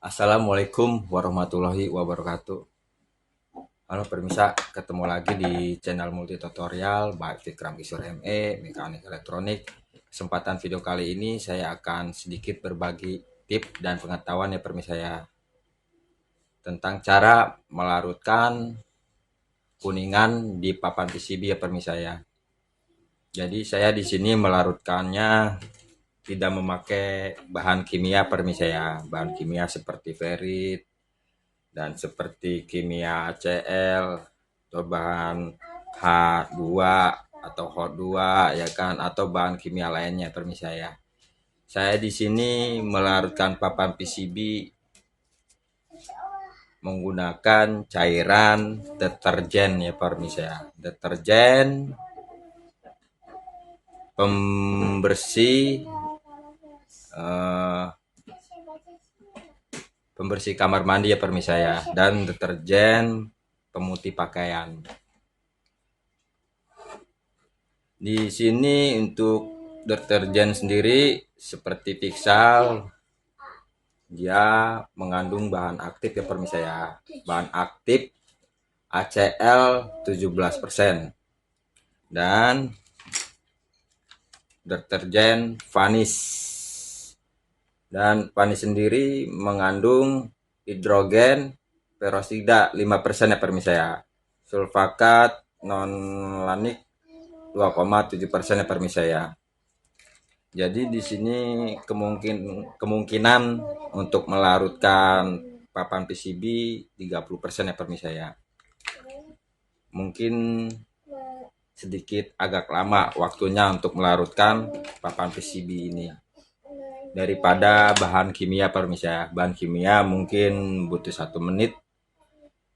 Assalamualaikum warahmatullahi wabarakatuh. Halo permisa, ketemu lagi di channel multi tutorial by Fikram Isur ME, Mekanik Elektronik. Kesempatan video kali ini saya akan sedikit berbagi tips dan pengetahuan ya permisa ya, tentang cara melarutkan kuningan di papan PCB ya permisa ya. Jadi saya di sini melarutkannya tidak memakai bahan kimia permisa ya, bahan kimia seperti ferit dan seperti kimia Cl atau bahan H2 atau HO2 ya kan, atau bahan kimia lainnya permisa ya. Saya di sini melarutkan papan PCB menggunakan cairan deterjen ya permisa ya. Deterjen pembersih pembersih kamar mandi ya permisa ya, dan deterjen pemutih pakaian. Di sini untuk deterjen sendiri seperti Pixal, dia mengandung bahan aktif ya permisa ya. Bahan aktif ACL 17%. Dan deterjen Vanish. Dan Vanish sendiri mengandung hidrogen peroksida 5% ya permisa ya. Sulfakat non lanik 2,7% ya permisa ya. Jadi di sini kemungkinan untuk melarutkan papan PCB 30% ya permisa ya. Mungkin sedikit agak lama waktunya untuk melarutkan papan PCB ini daripada bahan kimia permisa ya. Bahan kimia mungkin butuh 1 menit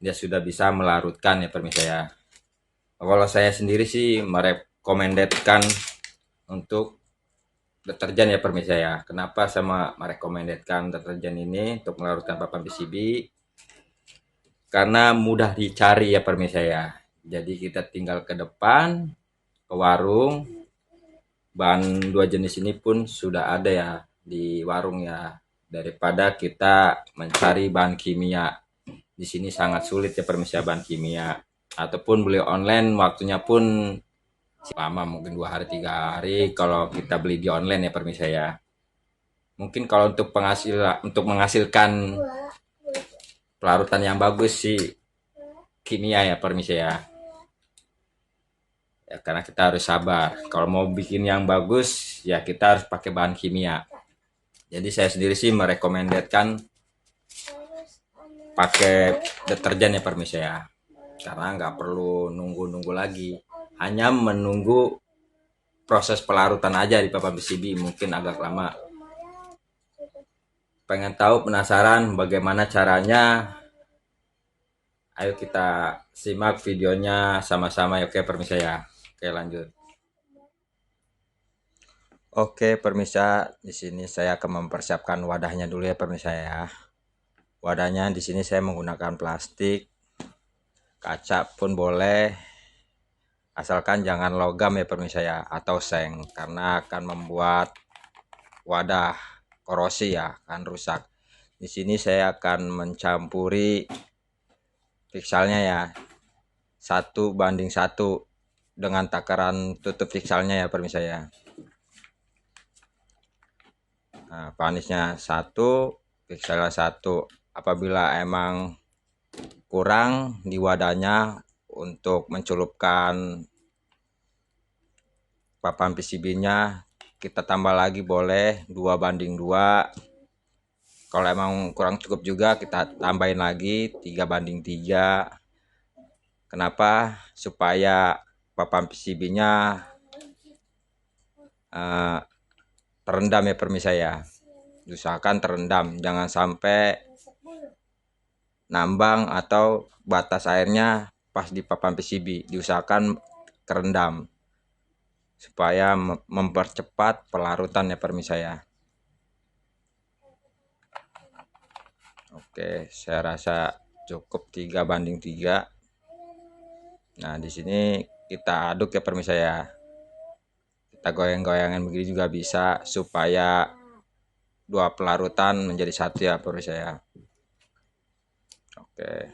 dia sudah bisa melarutkan ya permisa ya. Kalau saya sendiri sih merekomendasikan untuk deterjen ya permisa ya. Kenapa sama merekomendasikan deterjen ini untuk melarutkan papan PCB? Karena mudah dicari ya permisa ya. Jadi kita tinggal ke depan ke warung, bahan 2 jenis ini pun sudah ada ya di warung ya, daripada kita mencari bahan kimia. Di sini sangat sulit ya permisa bahan kimia, ataupun beli online waktunya pun lama, mungkin 2 hari 3 hari kalau kita beli di online ya permisa ya. Mungkin kalau untuk menghasilkan pelarutan yang bagus sih kimia ya permisa ya. Ya karena kita harus sabar. Kalau mau bikin yang bagus ya kita harus pakai bahan kimia. Jadi saya sendiri sih merekomendasikan pakai deterjen ya permisa ya. Karena nggak perlu nunggu-nunggu lagi. Hanya menunggu proses pelarutan aja di papan PCB, mungkin agak lama. Pengen tahu, penasaran bagaimana caranya? Ayo kita simak videonya sama-sama ya. Oke permisa ya. Oke lanjut. Oke permisa, di sini saya akan mempersiapkan wadahnya dulu ya permisa ya. Wadahnya di sini saya menggunakan plastik, kaca pun boleh, asalkan jangan logam ya permisa ya, atau seng, karena akan membuat wadah korosi ya, kan rusak. Di sini saya akan mencampuri pixelnya ya, 1:1 dengan takaran tutup pixelnya ya permisa ya. Nah, vanishnya 1, pixelnya 1. Apabila emang kurang di wadahnya untuk mencelupkan papan PCB-nya, kita tambah lagi boleh 2:2. Kalau emang kurang cukup juga kita tambahin lagi 3:3. Kenapa? Supaya papan PCB-nya terendam ya permisa ya. Usahakan terendam, jangan sampai nambang atau batas airnya pas di papan PCB. Diusahakan kerendam supaya mempercepat pelarutan ya permisa ya. Oke, saya rasa cukup 3:3. Nah, di sini kita aduk ya permisa ya. Kita goyang-goyangan begini juga bisa supaya 2 pelarutan menjadi 1 ya permisa ya. Oke,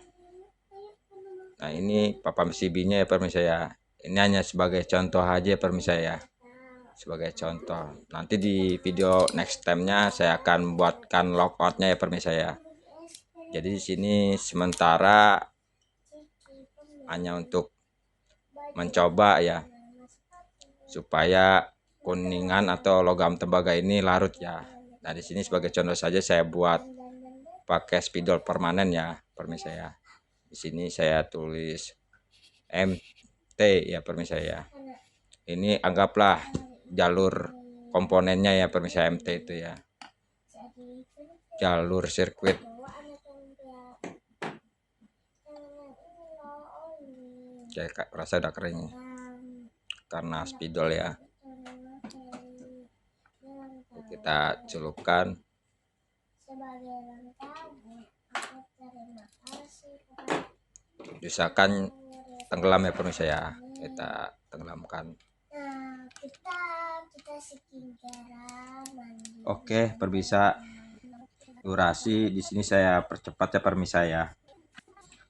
nah ini papan PCB-nya ya permisa ya. Ini hanya sebagai contoh aja ya permisa ya, sebagai contoh. Nanti di video next time-nya saya akan buatkan logoutnya ya permisa ya. Jadi di sini sementara hanya untuk mencoba ya, supaya kuningan atau logam tembaga ini larut ya. Nah di sini sebagai contoh saja saya buat pakai spidol permanen ya permisa ya. Di sini saya tulis MT ya permisa ya. Ini anggaplah jalur komponennya ya permisa, MT itu ya, jalur sirkuit. Oke, rasa udah kering karena spidol ya. Kita celupkan. Usahakan tenggelam ya permisa ya. Kita tenggelamkan. Oke, perbisa durasi di sini saya percepat ya permisa ya.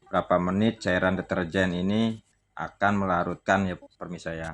Berapa menit cairan deterjen ini akan melarutkan ya permisa ya.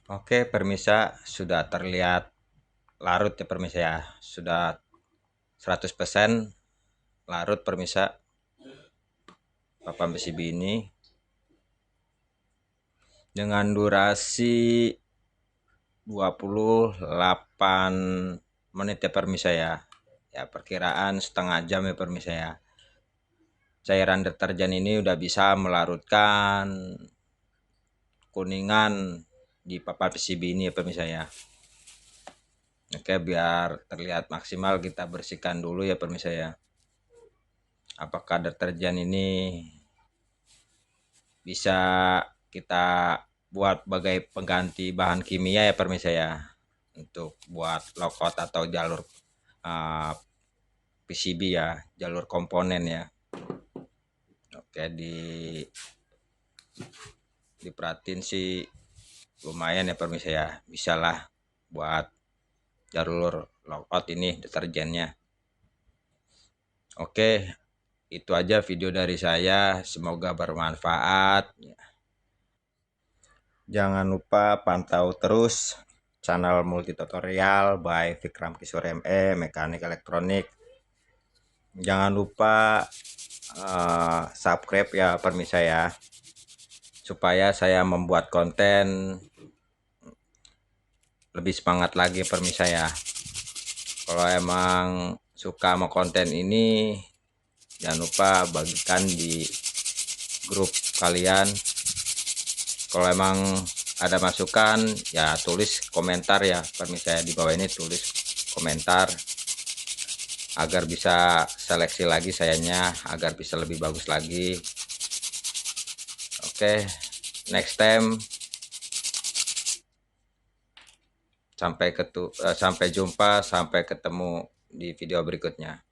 Oke, permisa sudah terlihat larut ya permisa ya. Sudah 100% larut permisa papan PCB ini dengan durasi 28 menit ya permisa ya. Ya perkiraan setengah jam ya permisa ya. Cairan deterjen ini udah bisa melarutkan kuningan di papan PCB ini ya permisa ya. Oke, biar terlihat maksimal kita bersihkan dulu ya permisa ya. Apakah deterjen ini bisa kita buat sebagai pengganti bahan kimia ya permisa ya, untuk buat logout atau jalur PCB ya, jalur komponen ya. Oke, diperhatiin sih lumayan ya permisa ya, bisalah buat jalur logout ini deterjennya. Oke, itu aja video dari saya, semoga bermanfaat. Jangan lupa pantau terus channel multi tutorial by Vikram Kishore ME Mekanik Elektronik. Jangan lupa subscribe ya permisa ya, supaya saya membuat konten lebih semangat lagi permisa ya. Kalau emang suka sama konten ini, jangan lupa bagikan di grup kalian. Kalau emang ada masukan ya tulis komentar ya permisa ya, di bawah ini tulis komentar agar bisa seleksi lagi sayanya, agar bisa lebih bagus lagi. Oke, next time sampai jumpa, sampai ketemu di video berikutnya.